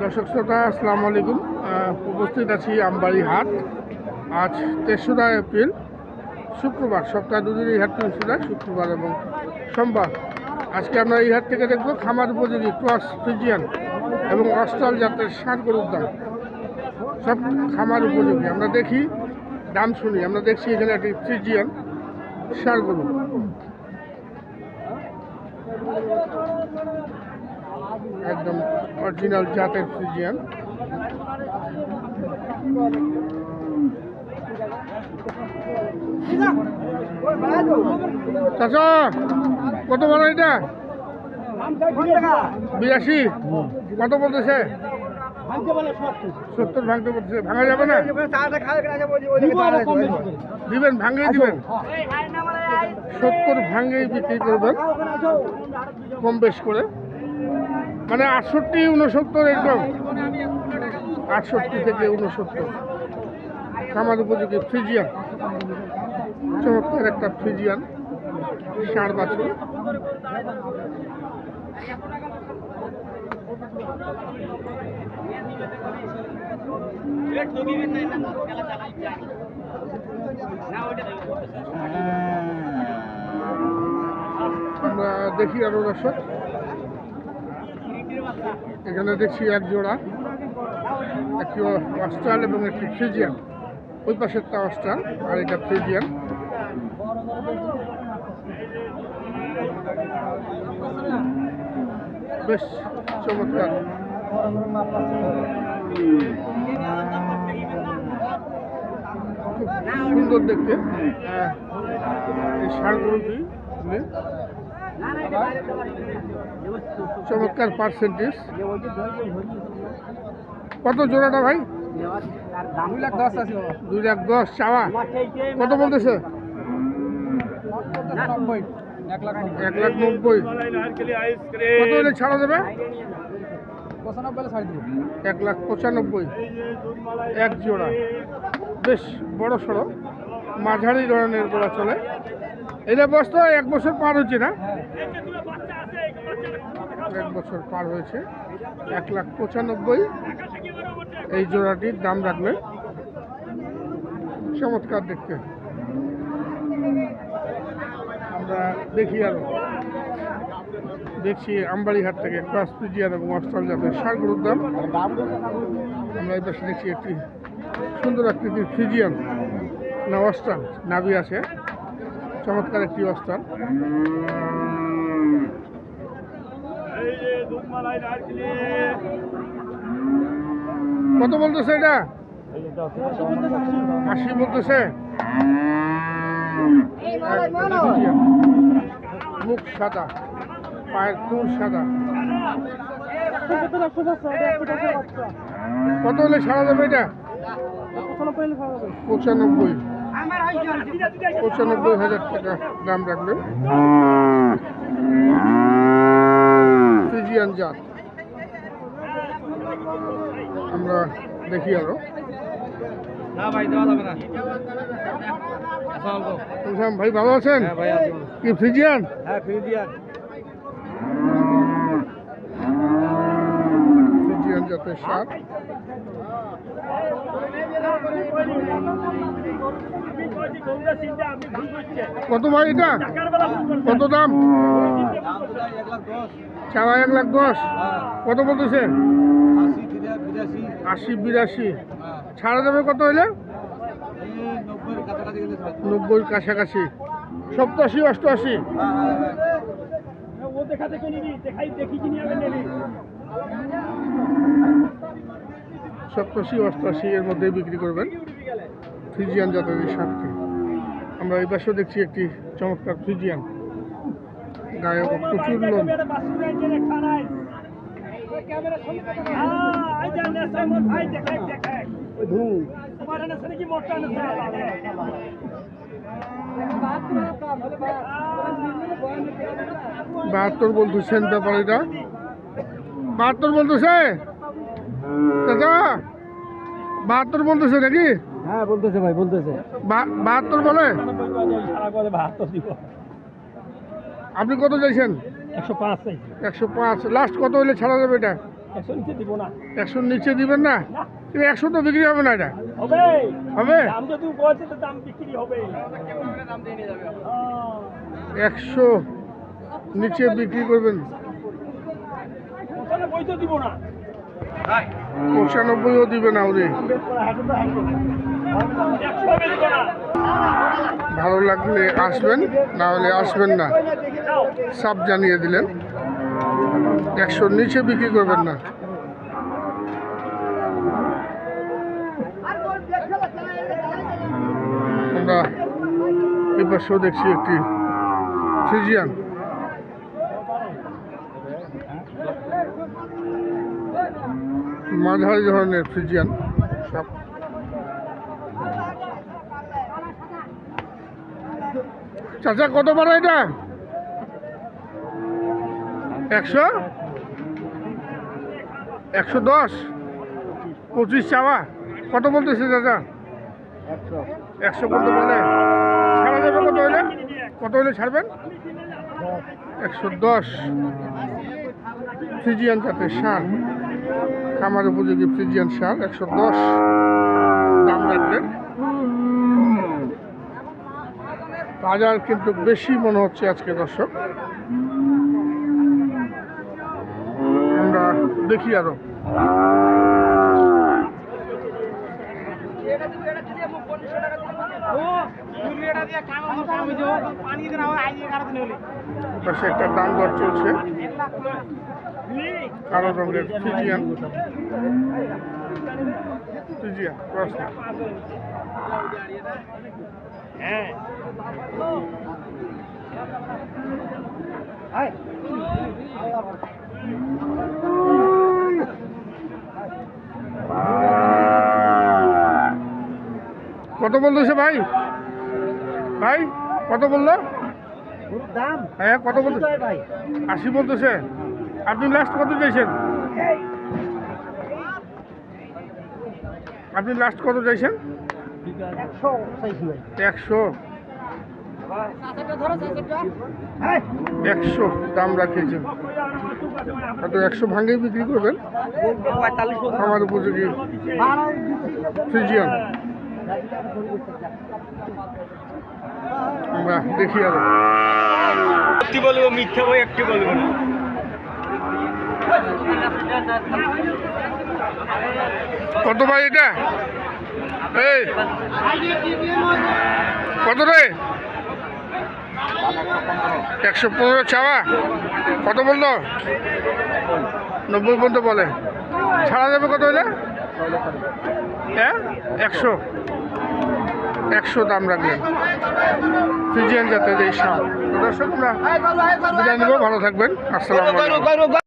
দর্শক শ্রোতা আসসালামু আলাইকুম। উপস্থিত আছি আমবাড়ি হাট। আজ 3রা এপ্রিল শুক্রবার, সপ্তাহে দুদিন এই হাট বৃহস্পতিবার, শুক্রবার এবং সোমবার। আজকে আমরা এই হাট থেকে দেখব খামার উপযোগী ক্রস ফ্রিজিয়ান এবং অস্ট্রাল জাতের ষাঁড় গরুর দাম। সব খামার উপযোগী আমরা দেখি, দাম শুনি। আমরা দেখছি এখানে একটি ফ্রিজিয়ান ষাঁড় গরু। একদম অরিজিনাল জাতের ফ্রিজিয়ান। চাচা কত বড় এটা? 82। কত বলতেছে? 70 ভাঙতে বলতেছে। ভাঙা যাবে না? দিবেন, ভাঙেই দিবেন। 70 ভাঙেই বিক্রি করবেন, কম বেশ করে। মানে 68, 69 একদম। 68 থেকে 69 খামার উপযোগী ফ্রিজিয়ান। চমৎকার একটা ফ্রিজিয়ান ষাঁড় বাছুর। আমরা দেখি আরো দর্শক, এখানে দেখছি এক জোড়া, একটি অস্ট্রাল এবং একটি ফ্রিজিয়ান। ওই পাশেরটা অস্ট্রাল আর এটা ফ্রিজিয়ান। বেশ চমৎকার। খুব সুন্দর দেখতে এই ষাঁড় গরুটি। চমৎকার পার্সেন্টেজ। কত জোড়াটা ভাই? 2,10,000 চাওয়া। কত বলতেছে? 1,90,000। কত হলে ছাড়া দেবে? 1,95,000 এক জোড়া। বেশ বড় সড়ো মাঝারি ধরনের গোড়া চলে। এটা বয়স তো 1 বছর পার হচ্ছে না? 1 বছর পার হয়েছে। 1,95,000 এই জোড়াটির দাম রাখবে। চমৎকার দেখতে। আমরা দেখি আরো দেখছি আমবাড়ি হাট থেকে ক্রস ফ্রিজিয়ান এবং অস্ট্রাল জাতের ষাঁড় গরুর দাম। আমরা এই পাশে দেখছি একটি সুন্দর আকৃতির ফ্রিজিয়ান না অস্ট্রাল, নাভি আছে। চমৎকার একটি অস্ট্রাল। কত বলতেছে এটা? 80 বলতেছে। মুখ সাদা, পায়ের খুর সাদা। কত হলে ছাড়া যাবে এটা? 95,000 টাকা দাম রাখবেন। ফ্রিজিয়ান জাত। আমরা দেখি আরো। ভাই ভালো আছেন? কি ফ্রিজিয়ান? ফ্রিজিয়ান জাতের ষাঁড়। কত ভাই এটা? কত দাম? চাওয়া 1,10,000। কত বলতেছে? 80-82। ছাড়া যাবে কত হইলে? 90 কাছাকাছি। 87-88। 87-88 এর মধ্যে বিক্রি করবেন ফ্রিজিয়ান জাতের এই ষাঁড়টি। আমরা এই পাশেও দেখছি একটি চমৎকার ফ্রিজিয়ান, গায়ে প্রচুর লোম। বাহাত্তর বলতেছেন ব্যাপারীরা? 72 বলতেছে চাচা? 72 বলতেছে নাকি? হ্যাঁ বলতেছে ভাই, বলতেছে 72 বলে। আপনি কত চাইছেন? 105 চাইছি। 105। লাস্ট কত হলে ছাড়া যাবে এটা? 100 নিচে দিব না। 100 নিচে দিবেন না? 100 তো বিক্রি হবে না এটা। হবে। হবে? দাম যদি বলছে তো দাম বিক্রি হবে। 100 নিচে বিক্রি করবেন? 95 তো দিব না। 95ও দিবে না ওরে। ভালো লাগলে আসবেন, না হলে আসবেন না, সব জানিয়ে দিলেন। 100 নিচে বিক্রি করবেন না। আমরা এই পাশেও দেখছি একটি ফ্রিজিয়ান। মাঝারি ধরনের ফ্রিজিয়ান সব। চাচা কত বড় এটা? 100, 110, 25 চাওয়া। কত বলতেছে চাচা? 100 কত বলে? ছাড়া যাবে কত হলে? কত হলে ছাড়বেন? 110। ফ্রিজিয়ান জাতের ষাঁড়, খামার উপযোগী ফ্রিজিয়ান ষাঁড় 110 দাম রাখবেন। বাজার কিন্তু বেশি মনে হচ্ছে আজকে দর্শক। আমরা দেখি আরো। পাশে একটা দাম দর চলছে কালো রঙের ফ্রিজিয়ান। ফ্রিজিয়ান প্রশ্ন। হ্যাঁ কত বলতেছে ভাই? ভাই কত বললো দাম? হ্যাঁ কত বলতে? 80 বলতেছে। আপনি লাস্ট কত চাইছেন? আপনি লাস্ট কত চাইছেন? 100। 100 দাম রাখিয়েছেন। হয়তো 100 ভাঙেই বিক্রি করবেন। আমার উপযোগী ফ্রিজিয়ান। আমরা দেখি আরো। একটি বলবো মিথ্যা বই, একটি বলবো না। কত ভাই এটা? এই কত রে? 115 চাওয়া। কত বললো? 90 পর্যন্ত বলে। ছাড়া যাবে কত হলে? হ্যাঁ 100 দাম রাখলেন ফ্রিজিয়ান জাতের এই ষাঁড়। দর্শক আমরা বিদায় নেব, ভালো থাকবেন। আসসালামু আলাইকুম।